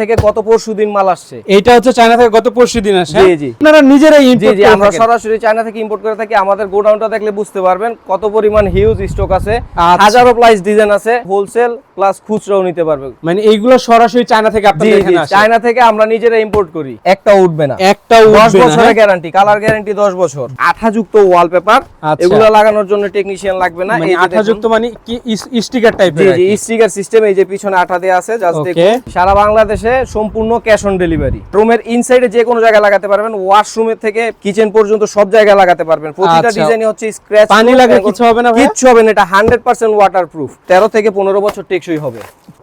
থেকে গত পরশুদিন মাল আসছে। এটা হচ্ছে চায়না থেকে গত পরশুদিন আসে। জি জি আপনারা নিজেরাই ইম্পোর্ট জি করে আমরা থাকেন? সরাসরি চায়না থেকে ইম্পোর্ট করে থাকি। আমাদের গোডাউনটা দেখলে বুঝতে পারবেন কত পরিমাণ হিউজ স্টক আছে। আচ্ছা। হাজারো প্লাস ডিজাইন আছে, হোলসেল প্লাস খুচরাও নিতে পারবে। মানে এইগুলো সরাসরি চায়না থেকে জি আপনাদের জি এখানে আসে? চায়না থেকে আমরা নিজেরা ইম্পোর্ট করি। একটা উঠবে না, একটা 10 উঠবে না, বছরের হ্যাঁ? গ্যারান্টি, কালার গ্যারান্টি 10 বছর। আঠাযুক্ত ওয়ালপেপার, আচ্ছা। এগুলো লাগানোর জন্য টেকনিশিয়ান লাগবে না। মানে এই যে আঠাযুক্ত দেখুন। মানে কি স্টিকার টাইপের? জি জি স্টিকার সিস্টেম, এই যে পিছনে আঠা দেয়া আছে, জাস্ট Okay. দেখুন। সারা বাংলাদেশে সম্পূর্ণ ক্যাশ অন ডেলিভারি। রুমের ইনসাইডে যে কোনো জায়গায় লাগাতে পারবেন, ওয়াশরুমের থেকে কিচেন পর্যন্ত সব জায়গায় লাগাতে পারবেন। প্রতিটা আচ্ছা। ডিজাইনই হচ্ছে স্ক্র্যাচ, পানি লাগলে কিছু হবে না ভাই? কিচ্ছু হবে না, এটা 100% ওয়াটারপ্রুফ। 13 থেকে 15 বছর টেকসই হবে।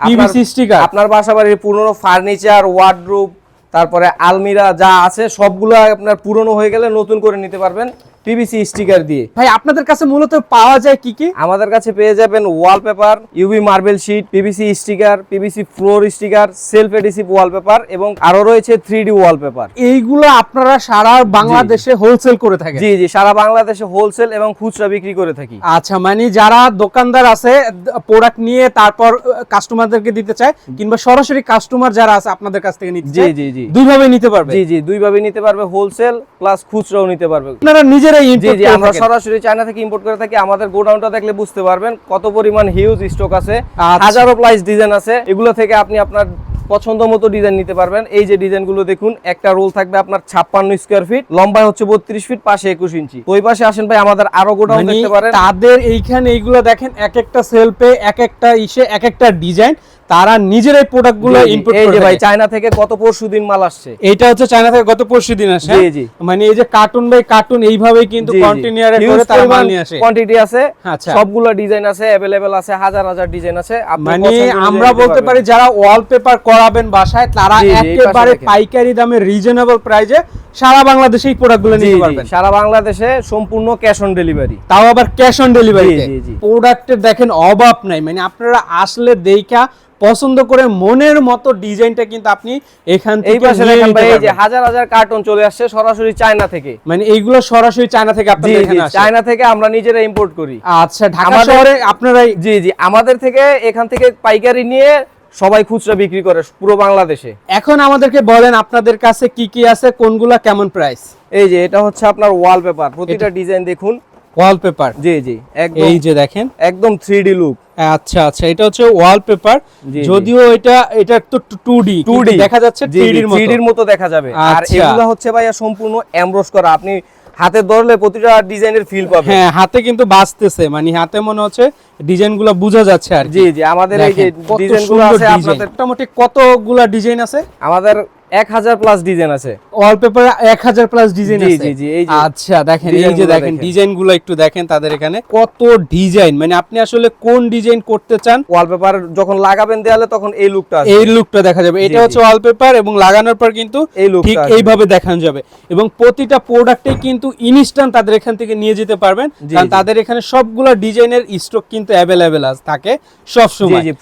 PVC sticker? আপনার বাসাবাড়ির পুরনো ফার্নিচার, ওয়ার্ডরোব, তারপরে আলমিরা যা আছে সবগুলো আপনার পুরনো হয়ে গেলে নতুন করে নিতে পারবেন পিভিসি স্টিকার দিয়ে। ভাই আপনাদের কাছে মূলত পাওয়া যায় কি কি? আমাদের কাছে পেয়ে যাবেন wallpaper, UV marble sheet, PVC sticker, PVC floor sticker, self adhesive wallpaper এবং আরো রয়েছে 3D ওয়ালপেপার। এইগুলো আপনারা সারা বাংলাদেশে হোলসেল করে থাকেন? জি জি সারা বাংলাদেশে হোলসেল এবং খুচরা বিক্রি করে থাকি। আচ্ছা, মানে যারা দোকানদার আছে প্রোডাক্ট নিয়ে তারপর কাস্টমারদেরকে দিতে চায়, কিংবা সরাসরি কাস্টমার যারা আছে আপনাদের কাছ থেকে নিতে চায়, জি জি দুইভাবে নিতে পারবে? জি জি দুইভাবে নিতে পারবে, হোলসেল প্লাস খুচরাও নিতে পারবে। আপনারা নিজেরাই জি ইম্পোর্ট জি করে আমরা থাকেন? সরাসরি চায়না থেকে ইম্পোর্ট করে থাকি। আমাদের গোডাউনটা দেখলে বুঝতে পারবেন কত পরিমাণ হিউজ স্টক আছে। আচ্ছা। হাজারো প্লাস ডিজাইন আছে, এগুলো থেকে আপনি আপনার পছন্দ মতো ডিজাইন নিতে পারবেন। এই যে ডিজাইনগুলো দেখুন, একটা রোল থাকবে আপনার 56 স্কয়ার ফিট, লম্বায় হচ্ছে 32 ফিট, পাশে 21 ইঞ্চি। ওই পাশে আসেন ভাই, আমাদের আরো গোডাউন মানে দেখতে পারেন। তাদের এইখানে এইগুলো দেখেন, এক একটা সেলফে এক একটা ইসে এক একটা ডিজাইন, তারা নিজেরাই প্রোডাক্টগুলো ইম্পোর্ট এই করে যে ভাই থাকে। চায়না থেকে গত পরশুদিন মাল আসছে। এইটা হচ্ছে চায়না থেকে গত পরশুদিন আসে। জি জি মানে এই যে কার্টুন বাই কার্টুন এইভাবেই কিন্তু কন্টিনিউয়ারে করে তারা মাল নিয়ে আসে। কোয়ান্টিটি আছে, আচ্ছা। সবগুলো ডিজাইন আছে, अवेलेबल আছে, হাজার হাজার ডিজাইন আছে। আপনি মানে পছন্দ অনুযায়ী আমরা নিতে বলতে পারবেন। পারি যারা ওয়ালপেপার করাবেন বাসায়, তারা জি, জি, এই পাশে একেবারে দেখেন। পাইকারি দামে রিজনেবল প্রাইসে সারা বাংলাদেশে এই প্রোডাক্টগুলো জি, নিতে জি, পারবেন। সারা বাংলাদেশে সম্পূর্ণ ক্যাশ অন ডেলিভারি। তাও আবার ক্যাশ অন ডেলিভারিতে। জি, জি, জি। প্রোডাক্টের দেখেন অভাব নাই, মানে আপনারা আসলে দেখা পছন্দ করে মনের মতো ডিজাইনটা কিন্তু আপনি এখান এই থেকে পাশে নিয়ে দেখেন নিতে ভাই, এই যে পারবেন। হাজার হাজার কার্টন চলে আসছে সরাসরি চায়না থেকে। মানে এইগুলো সরাসরি চায়না থেকে জি আপনাদের জি এখানে আসে? চায়না থেকে আমরা নিজেরা ইম্পোর্ট করি। আচ্ছা, ঢাকা আমাদের- শহরে আপনারাই? জি জি আমাদের থেকে এখান থেকে পাইকারি নিয়ে সবাই খুচরা বিক্রি করে পুরো বাংলাদেশে। এখন আমাদেরকে বলেন আপনাদের কাছে কি কি আছে, কোনগুলা কেমন প্রাইস? এই যে এটা হচ্ছে আপনার ওয়ালপেপার, প্রতিটা ডিজাইন দেখুন। ওয়ালপেপার? জি জি একদম, এই যে দেখেন একদম 3D লুক। আচ্ছা আচ্ছা, এটা হচ্ছে ওয়ালপেপার। জি, জি। যদিও এটা তো 2D দেখা যাচ্ছে 3D এর মতো। 3D এর মতো দেখা যাবে। আর আচ্ছা। এগুলা হচ্ছে ভাইয়া সম্পূর্ণ এমব্রস করা, আপনি হাতে ধরলে প্রতিটা ডিজাইনের ফিল পাবেন। হ্যাঁ, হাতে কিন্তু বাজতেছে, মানে হাতে মনে হচ্ছে ডিজাইনগুলো বোঝা যাচ্ছে আর কি। জি জি আমাদের এই যে দেখেন, কত ডিজাইনগুলো সুন্দর আছে ডিজাইন। আপনাদের, মোটামুটি কতগুলা ডিজাইন আছে? আমাদের 1000 প্লাস ডিজাইন আছে। ওয়ালপেপারে 1000 প্লাস ডিজাইন জি, আছে? জি, জি, এই যে আচ্ছা, দেখেন এই যে ডিজাইনগুলো দেখেন দেখেন। ডিজাইনগুলো একটু দেখেন, তাদের এখানে কত ডিজাইন, মানে আপনি আসলে কোন ডিজাইন করতে চান ওয়ালপেপার যখন লাগাবেন দেয়ালে তখন এই লুকটা আসবে। এই লুকটা দেখা যাবে। এটা জি, হচ্ছে ওয়ালপেপার, এবং লাগানোর পর কিন্তু এই lookটা ঠিক আসবে। এইভাবে দেখানো যাবে। এবং প্রতিটা প্রোডাক্টে কিন্তু ইনস্ট্যান্ট তাদের এখান থেকে নিয়ে যেতে পারবেন, জি, কারণ জি। তাদের এখানে সবগুলা ডিজাইনের স্টক কিন্তু অ্যাভেলেবেল থাকে সব জি সময়। জি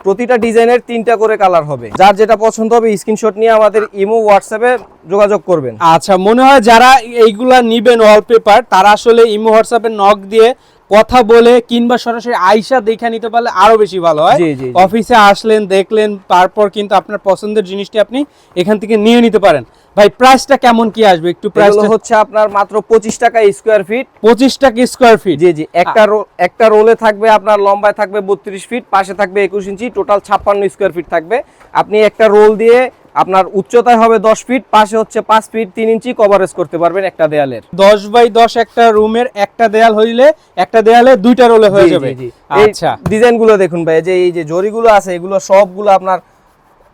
প্রতিটা ডিজাইনের 3টা করে কালার হবে। যার যেটা পছন্দ হবে স্ক্রিনশট নিয়ে আমাদের ইমো হোয়াটসঅ্যাপে যোগাযোগ করবেন। আচ্ছা, মনে হয় যারা এইগুলা নিবেন ওয়ালপেপার, তারা আসলে ইমো হোয়াটসঅ্যাপে নক দিয়ে কথা বলে কিংবা সরাসরি আইসা দেখে নিতে পারলে আরো বেশি ভালো হয়। জি, জি, জি। অফিসে আসলেন, দেখলেন, তারপর কিন্তু আপনার পছন্দের জিনিসটি আপনি এখান থেকে নিয়ে নিতে পারেন। ভাই প্রাইসটা কেমন কি আসবে একটু? প্রাইসটা এগুলো হচ্ছে আপনার মাত্র 25 টাকা স্কয়ার ফিট। 25 টাকা স্কয়ার ফিট? জি জি একটা রোলে থাকবে আপনার লম্বায় থাকবে 32 ফিট, পাশে থাকবে 21 ইঞ্চি, টোটাল 56 স্কয়ার ফিট থাকবে। আপনি একটা রোল দিয়ে আপনার উচ্চতায় হবে 10 ফিট, পাশে হচ্ছে 5 ফিট 3 ইঞ্চি কভারেজ করতে পারবেন একটা দেয়ালের। 10 বাই 10 একটা রুমের একটা দেয়াল হইলে একটা দেয়ালে দুইটা রোলে হয়ে জি, যাবে। জি, জি। আচ্ছা, এই ডিজাইনগুলো দেখুন ভাই, এই যে জরিগুলো আছে এগুলো সবগুলো আপনার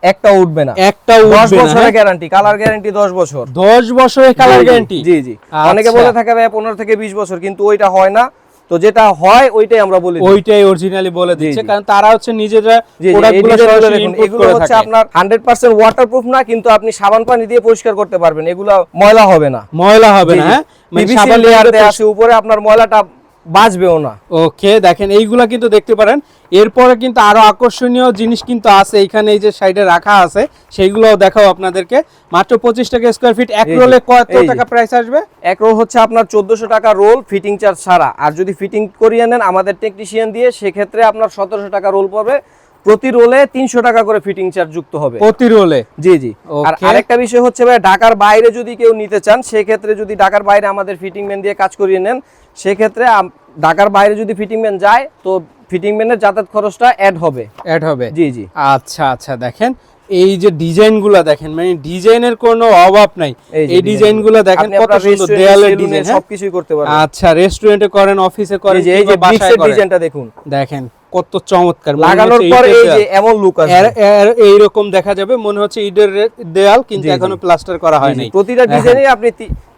একটা উঠবে না। একটা 10 উঠবে না, বছরের হ্যাঁ? গ্যারান্টি, কালার গ্যারান্টি 10 বছর। 10 বছরের কালার জি, জি, গ্যারান্টি? জি জি অনেকে আচ্ছা। বলে থাকে ভাই 15 থেকে 20 বছর, কিন্তু ওইটা হয় না। তো যেটা হয় ওইটাই আমরা বলি। ওইটাই অরিজিনালি বলে দিচ্ছে, জি। কারণ তারা হচ্ছে নিজেরা জি, জি, এই প্রোডাক্টগুলো ডিজাইনগুলো সরাসরি দেখুন, ইম্পোর্ট এগুলো করে হচ্ছে থাকে। আপনার 100% ওয়াটারপ্রুফ না, কিন্তু আপনি সাবান পানি দিয়ে পরিষ্কার করতে পারবেন, এগুলো ময়লা হবে না। ময়লা হবে না, হ্যাঁ? মানে পিভিসি সাবান লেয়ার দিয়ে দেয়া আছে উপরে, আপনার ময়লাটা বাঁচবেও না। ওকে, দেখেন এইগুলা কিন্তু দেখতে পারেন। এরপরে কিন্তু আরো আকর্ষণীয় জিনিস কিন্তু আছে এখানে, এই যে সাইডে রাখা আছে, সেইগুলোও দেখাও আপনাদেরকে। মাত্র 25 টাকা স্কয়ার ফিট। এক এই যে, রোলে কত এই যে। টাকা প্রাইস আসবে? এক রোল হচ্ছে আপনার 1400 টাকা রোল, ফিটিং চার্জ ছাড়া। আর যদি ফিটিং করিয়ে নেন আমাদের টেকনিশিয়ান দিয়ে, সেক্ষেত্রে আপনার 1700 টাকা রোল পড়বে, প্রতি রোলে 300 টাকা করে ফিটিং চার্জ যুক্ত হবে প্রতি রোলে। জি জি। আর Okay. আরেকটা বিষয় হচ্ছে ভাই, ঢাকার বাইরে যদি কেউ নিতে চান, সেক্ষেত্রে যদি ঢাকার বাইরে আমাদের ফিটিং ম্যান দিয়ে কাজ করিয়ে নেন, সেক্ষেত্রে ঢাকার বাইরে যদি ফিটিং ম্যান যায়, তো ফিটিং ম্যানের যাতায়াত খরচটা অ্যাড হবে। অ্যাড হবে। জি জি। আচ্ছা আচ্ছা, দেখেন এই যে ডিজাইনগুলো দেখেন, মানে ডিজাইনের কোনো অভাব নাই। এই ডিজাইনগুলো দেখেন আপনি কত আপনার সুন্দর, restaurant, দেয়ালের saloon-এ ডিজাইন। সবকিছুই করতে পারবেন। আচ্ছা, রেস্টুরেন্টে করেন, অফিসে করেন, এই যে কিংবা বাসায় ব্রিক্সের করেন, ডিজাইনটা দেখুন, দেখেন কত চমৎকার। লাগানোর পর এই যে এমন লুক আসবে, এইরকম দেখা যাবে, মনে হচ্ছে ইটের দেয়াল, কিন্তু জি, জি। এখনো প্লাস্টার করা হয়নি। প্রতিটা ডিজাইনে আপনি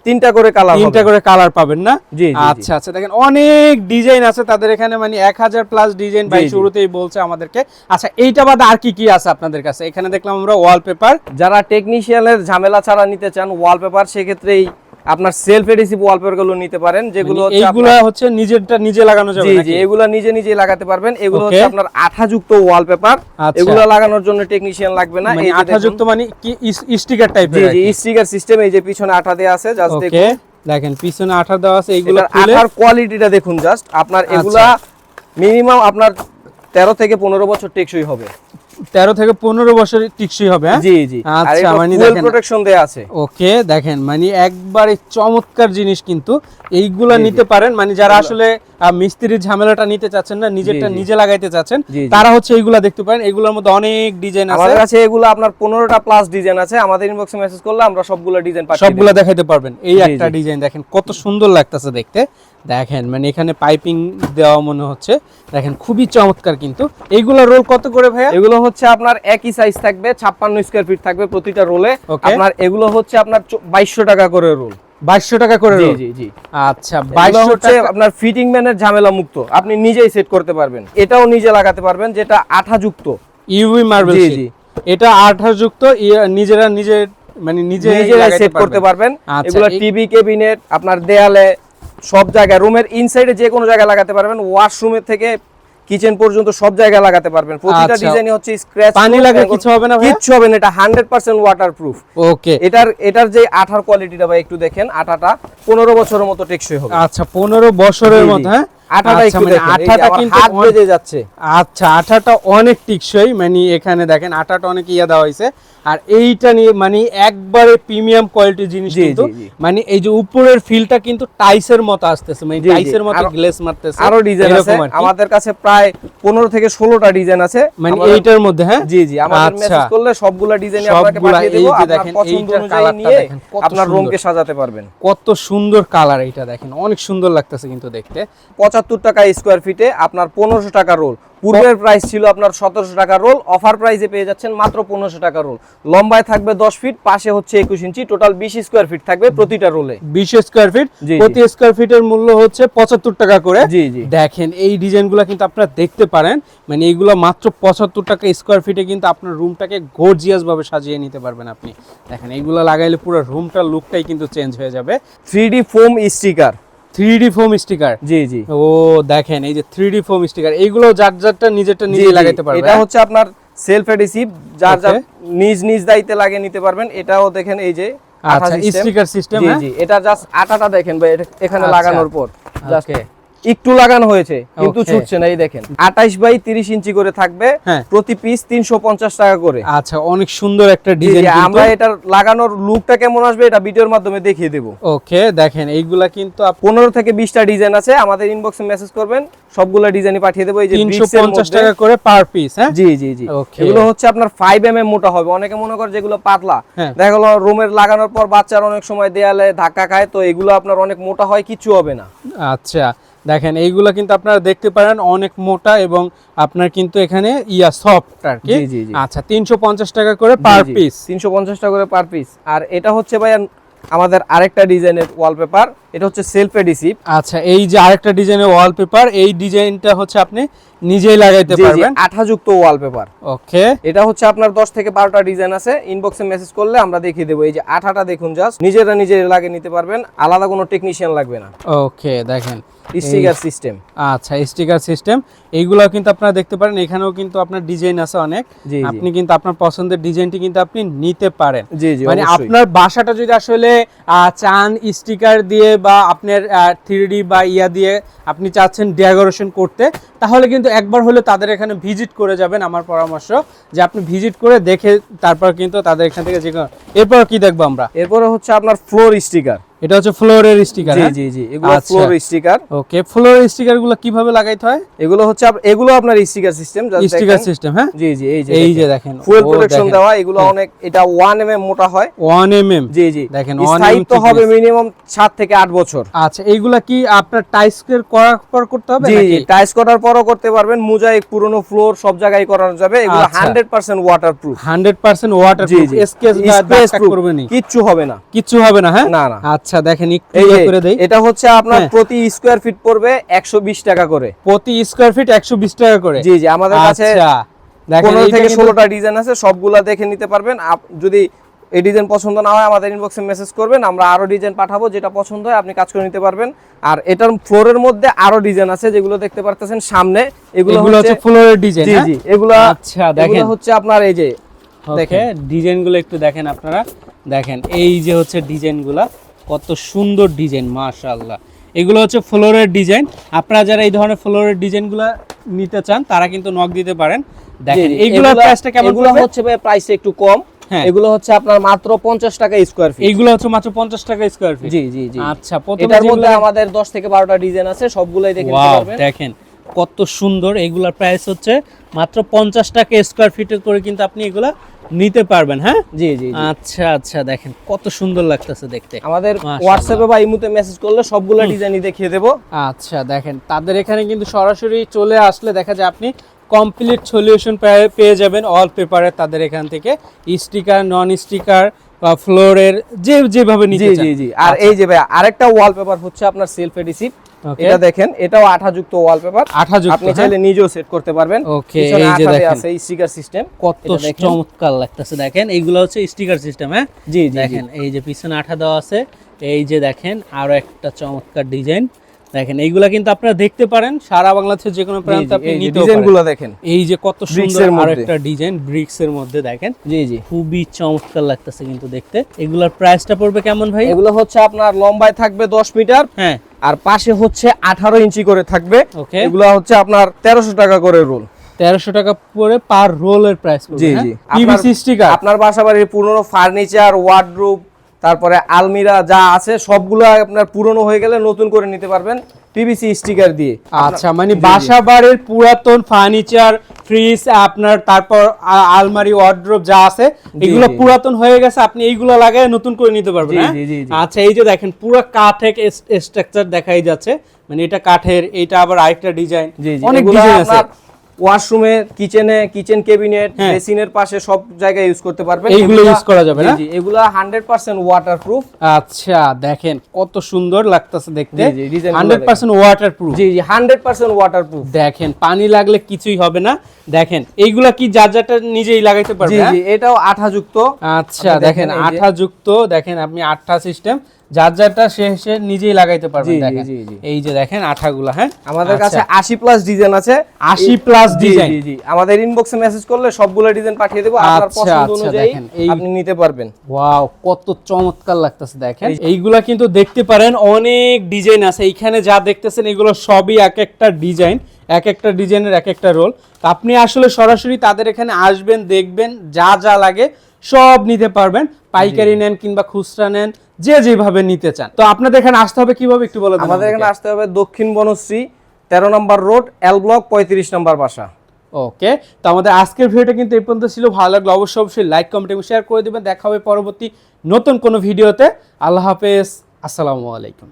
তিনটা করে কালার হবে। তিনটা করে কালার পাবেন না? জি, জি, জি। আচ্ছা আচ্ছা, দেখেন অনেক ডিজাইন আছে তাদের এখানে, মানে 1000 প্লাস ডিজাইন ভাই জি, জি। শুরুতেই বলছে আমাদেরকে। আচ্ছা, এইটা বাদে আর কি কি আছে আপনাদের কাছে? এখানে দেখলাম আমরা ওয়ালপেপার। যারা টেকনিশিয়ানের ঝামেলা ছাড়া নিতে চান ওয়ালপেপার, সেক্ষেত্রেই আপনার সেলফ এডিসিভ ওয়ালপেপার গুলো নিতে পারেন, যেগুলো হচ্ছে এইগুলা হচ্ছে নিজেরটা নিজে লাগানো যাবে জি নাকি? জি, এগুলা নিজে নিজে লাগাতে পারবেন। এগুলো Okay. হচ্ছে আপনার আঠাযুক্ত ওয়ালপেপার। আচ্ছা। এগুলো লাগানোর জন্য টেকনিশিয়ান লাগবে না। মানে এই যে আঠাযুক্ত, দেখুন। মানে কি স্টিকার জি টাইপের? জি, স্টিকার সিস্টেম। এই যে পিছনে আঠা দেয়া আছে, জাস্ট ওকে, দেখুন। দেখেন পিছনে আঠা দেওয়া আছে, এইগুলো এটার খুলে আঠার কোয়ালিটিটা দেখুন জাস্ট। আপনার এগুলা মিনিমাম আপনার 13 থেকে 15 বছর টেকসই হবে। 13 থেকে 15 বছর টিকসই হবে, হ্যাঁ? জি জি। আর আচ্ছা, এটা মানে ফুয়েল দেখেন প্রোটেকশন দেয়া আছে। ওকে, দেখেন মানে একবারে চমৎকার জিনিস, কিন্তু এইগুলা জি, জি। নিতে পারেন, মানে যারা আসলে মিস্ত্রির ঝামেলাটা নিতে চাচ্ছেন না, নিজেরটা জি, জি। নিজে লাগাইতে চাচ্ছেন, জি, জি। তারা হচ্ছে এইগুলা দেখতে পারেন। এগুলোর মধ্যে অনেক ডিজাইন আছে, আমাদের কাছে এগুলো আপনার 15টা প্লাস ডিজাইন আছে। আমাদের ইনবক্সে মেসেজ করলে আমরা সবগুলো ডিজাইন পাঠিয়ে দেব। সবগুলা দেখাইতে পারবেন। এই জি, একটা জি। ডিজাইন দেখেন কত সুন্দর লাগতেছে দেখতে, দেখেন মানে এখানে পাইপিং দেওয়া মনে হচ্ছে, দেখেন খুবই চমৎকার। কিন্তু এইগুলা রোল কত করে ভাইয়া? এগুলো হচ্ছে আপনার একই সাইজ থাকবে, 56 স্কয়ার ফিট থাকবে প্রতিটা রোলে। Okay. আপনার এগুলো হচ্ছে আপনার 2200 টাকা করে রোল। 2200 টাকা করে জি রোল? জি জি। আচ্ছা, এগুলো 2200 হচ্ছে টাকা। আপনার ফিটিং ম্যানের ঝামেলা মুক্ত, আপনি নিজেই সেট করতে পারবেন। এটাও নিজে লাগাতে পারবেন, যেটা আঠাযুক্ত। ইউভি মার্বেল জি, শীট। জি। এটা আঠাযুক্ত, নিজেরা নিজের মানে নিজেরাই লাগাইতে সেট করতে পারবেন। আচ্ছা, এগুলো টিভি ক্যাবিনেট, আপনার দেয়ালে, সব জায়গায়, রুমের ইনসাইডে যে কোনো জায়গায় লাগাতে পারবেন। ওয়াশরুমের থেকে কিচেন পর্যন্ত সব জায়গায় লাগাতে পারবেন। প্রতিটা আচ্ছা। ডিজাইনে হচ্ছে স্ক্র্যাচ, পানি লাগলে কিছু হবে না ভাই? কিচ্ছু হবে না, এটা 100% ওয়াটারপ্রুফ। ওকে। এটার যে আঠার কোয়ালিটিটা ভাই একটু দেখেন, আঠাটা 15 বছরের মতো টেকসই হবে। আচ্ছা, 15 বছরের জি, জি। মতো, হ্যাঁ? আঠাটা আচ্ছা, একটু মানে দেখেন, এই যে আঠাটা আমার কিন্তু হাত বেজে যাচ্ছে। আচ্ছা, আঠাটা অনেক টিকসই, মানে এখানে দেখেন আঠাটা অনেক দেওয়া হয়েছে। আর এইটা নিয়ে মানে একবারে প্রিমিয়াম কোয়ালিটির জিনিস, জি, কিন্তু জি, জি। মানে এই যে উপরের ফিলটা কিন্তু টাইসের মতো আসতেছে, মানে জি, জি। টাইসের মতো আরো- গ্লেজ মারতেছে। আরো ডিজাইন আছে এরকম আর কি। আমাদের কাছে, প্রায় 15 থেকে 16টা ডিজাইন আছে। মানে আমাদের- এইটার মধ্যে, হ্যাঁ? জি জি, আমাদের আচ্ছা। মেসেজ করলে সবগুলা ডিজাইন আপনাকে সবগুলা, পাঠিয়ে দেব। এই যে আপনার দেখেন, পছন্দ এইটার অনুযায়ী কালারটা নিয়ে দেখেন কত আপনার সুন্দর। রুমকে সাজাতে পারবেন। কত সুন্দর কালার, এইটা দেখেন অনেক সুন্দর লাগতেছে কিন্তু দেখতে। 75 টাকা স্কয়ার ফিটে আপনার 1500 টাকা রোল। পূর্বের প্রাইস ছিল আপনার 1700 টাকা রোল, অফার প্রাইসে পেয়ে যাচ্ছেন মাত্র 1500 টাকা রোল। লম্বায় থাকবে 10 ফিট, পাশে হচ্ছে 21 ইঞ্চি, টোটাল 20 স্কয়ার ফিট থাকবে প্রতিটা রোলে। 20 স্কয়ার ফিট, জি, জি। প্রতি স্কয়ার ফিটের মূল্য হচ্ছে 75 টাকা করে। জি, জি। দেখেন এই ডিজাইনগুলো কিন্তু আপনারা দেখতে পারেন, মানে এইগুলো মাত্র 75 টাকা স্কয়ার ফিটে কিন্তু আপনার রুমটাকে গর্জিয়াস ভাবে সাজিয়ে নিতে পারবেন আপনি। দেখেন এইগুলো লাগাইলে পুরো রুমটার লুকটাই কিন্তু চেঞ্জ হয়ে যাবে। 3D foam sticker. 3D foam sticker. জি জি। ও দেখেন এই যে 3D ফোম স্টিকার, এইগুলো যার যারটা নিজেরটা জি, নিজে জি। লাগাইতে পারবে। এটা হচ্ছে আপনার সেলফ এডিসিভ, যার যার Okay. নিজ নিজ দায়িত্বে লাগিয়ে নিতে পারবেন। এটাও দেখেন, এই যে আঠা আচ্ছা, system। স্টিকার সিস্টেম, জি হ্যাঁ? জি। এটা জাস্ট আঠাটা দেখেন ভাই, এখানে আচ্ছা। লাগানোর পর জাস্ট ওকে। একটু লাগানো হয়েছে, কিন্তু Okay. ছুটছে না। এই দেখেন 28 বাই 30 ইঞ্চি করে থাকবে, হ্যাঁ। প্রতি পিস 350 টাকা করে। আচ্ছা, অনেক সুন্দর একটা জি, জি, ডিজাইন কিন্তু। আমরা এটার লাগানোর লুকটা কেমন আসবে এটা ভিডিওর মাধ্যমে দেখিয়ে দেব। ওকে, দেখেন এইগুলা কিন্তু 15 থেকে 20টা ডিজাইন আছে, আমাদের ইনবক্সে মেসেজ করবেন, সবগুলা ডিজাইনই পাঠিয়ে দেবো। এই যে bricks এর 350 মধ্যে- টাকা করে পার পিস, হ্যাঁ? জি জি জি। Okay. এগুলো হচ্ছে আপনার 5 mm মোটা হবে। অনেকে মনে করে যেগুলো পাতলা, হ্যাঁ। দেখা গেলো রুমের লাগানোর পর বাচ্চারা অনেক সময় দেয়ালে ধাক্কা খায়, তো এগুলো আপনার অনেক মোটা হয়, কিচ্ছু হবে না। আচ্ছা, দেখেন এইগুলা কিন্তু আপনারা দেখতে পারেন অনেক মোটা, এবং আপনার কিন্তু এখানে সফট আর কি। জি, জি, জি। আচ্ছা, 350 টাকা করে পার পিস। 350 টাকা করে পার পিস। আর এটা হচ্ছে ভাই আমাদের আরেকটা ডিজাইনের ওয়ালপেপার, এটা হচ্ছে সেলফ এডিসিভ। আচ্ছা, এই যে আরেকটা ডিজাইনের ওয়ালপেপার, এই ডিজাইনটা হচ্ছে আপনি নিজেই লাগাইতে পারবেন। আঠাযুক্ত ওয়ালপেপার। ওকে। এটা হচ্ছে আপনার 10 থেকে 12টা ডিজাইন আছে, ইনবক্সে মেসেজ করলে আমরা দেখিয়ে দেবো। এই যে আঠাটা দেখুন, জাস্ট নিজেরা লাগিয়ে নিতে পারবেন, আলাদা কোনো টেকনিশিয়ান লাগবে না। ওকে, দেখেন স্টিকার সিস্টেম। আচ্ছা, স্টিকার সিস্টেম, এইগুলো কিন্তু আপনারা দেখতে পারেন। এখানেও কিন্তু আপনার ডিজাইন আছে অনেক, জি, জি। আপনি কিন্তু আপনার পছন্দের ডিজাইনটি কিন্তু আপনি নিতে পারেন। জি, জি, মানে অবশ্যই। আপনার বাসাটা যদি আসলে চান স্টিকার দিয়ে বা আপনার 3D বা দিয়ে আপনি চাচ্ছেন ডেকোরেশন করতে, তাহলে কিন্তু একবার হলে তাদের এখানে ভিজিট করে যাবেন। আমার পরামর্শ যে আপনি ভিজিট করে দেখে তারপর কিন্তু তাদের এখান থেকে যে এরপর কি দেখবো আমরা? এরপরে হচ্ছে আপনার ফ্লোর স্টিকার। এটা হচ্ছে ফ্লোরের স্টিকার। জি জি জি, এগুলো ফ্লোর স্টিকার। ওকে, ফ্লোরের স্টিকার গুলো কিভাবে লাগাইতে হয়? এগুলো হচ্ছে এগুলো আপনার স্টিকার সিস্টেম, স্টিকার সিস্টেম। হ্যাঁ জি জি, এই যে দেখেন ফুয়েল প্রোটেকশন দেওয়া। এগুলো অনেক, এটা 1 mm মোটা হয়। 1 mm। জি জি দেখেন স্থায়িত্ব হবে মিনিমাম 7 থেকে 8 বছর। আচ্ছা, এইগুলা কি আপনার টাইস করার পর করতে হবে জি নাকি? জি, টাইস করার পরও করতে পারবেন। মোজাইক, পুরনো ফ্লোর সব জায়গায় করানো যাবে। এগুলো 100% ওয়াটারপ্রুফ। 100% ওয়াটারপ্রুফ। স্কেচ বা দাগ করবে না, কিচ্ছু হবে না। কিচ্ছু হবে না। হ্যাঁ না না। আচ্ছা দেখেন একটু করে দেই। এটা হচ্ছে আপনার প্রতি স্কয়ার ফিট পড়বে 120 টাকা করে। প্রতি স্কয়ার ফিট 120 টাকা করে। জি জি, আমাদের কাছে আচ্ছা দেখেন 15 থেকে 16টা ডিজাইন আছে, সবগুলা দেখে নিতে পারবেন। যদি এই ডিজাইন পছন্দ না হয় আমাদের ইনবক্সে মেসেজ করবেন, আমরা আরো ডিজাইন পাঠাবো। যেটা পছন্দ হয় আপনি কাজ করে নিতে পারবেন। আর এটার ফ্লোরের মধ্যে আরো ডিজাইন আছে যেগুলো দেখতে পারতেছেন সামনে। এগুলো হচ্ছে ফ্লোরের ডিজাইন। জি জি, এগুলো আচ্ছা দেখেন হচ্ছে আপনার এই যে দেখেন ডিজাইনগুলো একটু দেখেন আপনারা। দেখেন এই যে হচ্ছে ডিজাইনগুলো, কত সুন্দর ডিজাইন, মাশাআল্লাহ। এগুলো হচ্ছে ফ্লোরের ডিজাইন। আপনারা যারা এই ধরনের ফ্লোরের ডিজাইনগুলো নিতে চান তারা কিন্তু নক দিতে পারেন। দেখেন এইগুলোর প্রাইসটা কেমন? এগুলো হচ্ছে ভাই প্রাইস একটু কম। এগুলো হচ্ছে আপনার মাত্র 50 টাকা স্কয়ার ফিট। এইগুলো হচ্ছে মাত্র 50 টাকা স্কয়ার ফিট। জি জি জি। আচ্ছা, প্রথমে এটার মধ্যে আমাদের 10 থেকে 12টা ডিজাইন আছে, সবগুলাই দেখে নিতে পারবেন। দেখেন কত সুন্দর। এগুলোর প্রাইস হচ্ছে মাত্র 50 টাকা স্কয়ার ফিটের করে কিন্তু আপনি এগুলা নিতে পারবেন। হ্যাঁ জি জি। আচ্ছা আচ্ছা, দেখেন কত সুন্দর লাগতেছে দেখতে। আমাদের হোয়াটসঅ্যাপে বা ইমোতে মেসেজ করলে সবগুলো ডিজাইনই দেখিয়ে দেব। আচ্ছা দেখেন তাদের এখানে কিন্তু সরাসরি চলে আসলে দেখা যায় আপনি কমপ্লিট সলিউশন পেয়ে যাবেন অল পেপারে তাদের এখান থেকে। স্টিকার, নন স্টিকার বা ফ্লোরের যেভাবে নিতে চান। জি জি। আর এই যে ভাই আরেকটা ওয়ালপেপার হচ্ছে আপনার সেলফ এডিসিভ। এটা দেখেন, এটাও আঠাযুক্ত ওয়ালপেপার। আপনি চাইলে নিজেও সেট করতে পারবেন। ওকে, এই যে দেখেন আছে স্টিকার সিস্টেম, কত চমৎকার লাগতেছে। দেখেন এইগুলো হচ্ছে স্টিকার সিস্টেম। হ্যাঁ জি জি, দেখেন এই যে পিছনে আঠা দেওয়া আছে। এই যে দেখেন আরো একটা চমৎকার ডিজাইন। দেখেন এইগুলা কিন্তু আপনারা দেখতে পারেন সারা বাংলাদেশের যে কোনো প্রান্তে আপনি নিতে পারেন। ডিজাইনগুলো দেখেন, এই যে কত সুন্দর আরেকটা ডিজাইন ব্রিক্স এর মধ্যে। দেখেন জি জি, খুবই চমৎকার লাগতেছে কিন্তু দেখতে। এগুলার প্রাইসটা পড়বে কেমন ভাই? এগুলো হচ্ছে আপনার লম্বায় থাকবে 10 মিটার। হ্যাঁ, আর পাশে হচ্ছে 18 ইঞ্চি করে থাকবে। ওকে, এগুলো হচ্ছে আপনার 1300 টাকা করে রোল। 1300 টাকা পরে পার রোলের প্রাইস পড়বে। জি জি, পিভিসি স্টিকার। আপনার বাসাবাড়ির পুরনো ফার্নিচার, ওয়ার্ডরোব, তারপরে আলমিরা যা আছে সবগুলো আপনার পুরনো হয়ে গেলে নতুন করে নিতে পারবেন পিভিসি স্টিকার দিয়ে। আচ্ছা, মানে বাসাবাড়ির পুরাতন ফার্নিচার, ফ্রিজ, আপনার তারপর আলমারি, ওয়ার্ডরোব যা আছে এগুলো পুরাতন হয়ে গেছে, আপনি এইগুলো লাগায় নতুন করে নিতে পারবেন। আচ্ছা, এই যে দেখেন পুরো কাঠের স্ট্রাকচার দেখাই যাচ্ছে, মানে এটা কাঠের, এটা আবার আরেকটা ডিজাইন, অনেক ডিজাইন আছে। ওয়াশরুমে, কিচেনে, কিচেন ক্যাবিনেট, বেসিনের পাশে সব জায়গায় ইউজ করতে পারবেন। এইগুলো ইউজ করা যাবে না? জি, এগুলো 100% ওয়াটারপ্রুফ। আচ্ছা, দেখেন কত সুন্দর লাগতেছে দেখতে। 100% ওয়াটারপ্রুফ। জি জি, 100% ওয়াটারপ্রুফ। দেখেন পানি লাগলে কিছুই হবে না। দেখেন এইগুলা কি যারটা নিজেই লাগাইতে পারবে? জি জি, এটাও আঠাযুক্ত। আচ্ছা, দেখেন আঠাযুক্ত। দেখেন আপনি আঠা সিস্টেম, যারটা সে নিজেই লাগাইতে পারবেন। দেখেন এই যে দেখেন আঠাগুলা। হ্যাঁ, আমাদের কাছে 80 প্লাস ডিজাইন আছে। 80 প্লাস ডিজাইন। জি জি, আমাদের ইনবক্সে মেসেজ করলে সবগুলো ডিজাইন পাঠিয়ে দেব, আপনার পছন্দ অনুযায়ী আপনি নিতে পারবেন। ওয়াও, কত চমৎকার লাগতেছে দেখেন। এইগুলা কিন্তু দেখতে পারেন অনেক ডিজাইন আছে এইখানে, যা দেখতেছেন এগুলো সবই এক একটা ডিজাইন, এক একটা ডিজাইনের এক একটা রোল। আপনি আসলে সরাসরি তাদের এখানে আসবেন, দেখবেন, যা যা লাগে সব নিতে পারবেন। পাইকারি নেন কিংবা খুচরা নেন, যেভাবে নিতে চান। তো আপনাদের এখানে আসতে হবে কিভাবে একটু বলে দেন। আমাদের এখানে আসতে হবে দক্ষিণ বনশ্রী 13 নম্বর রোড, এল ব্লক, 35 নম্বর বাসা। ওকে, তো আমাদের আজকের ভিডিওটা কিন্তু এই পর্যন্ত ছিল। ভালো লাগলে অবশ্যই লাইক, কমেন্ট এবং শেয়ার করে দিবেন। দেখা হবে পরবর্তী নতুন কোনো ভিডিওতে। আল্লাহ হাফেজ, আসসালামু আলাইকুম।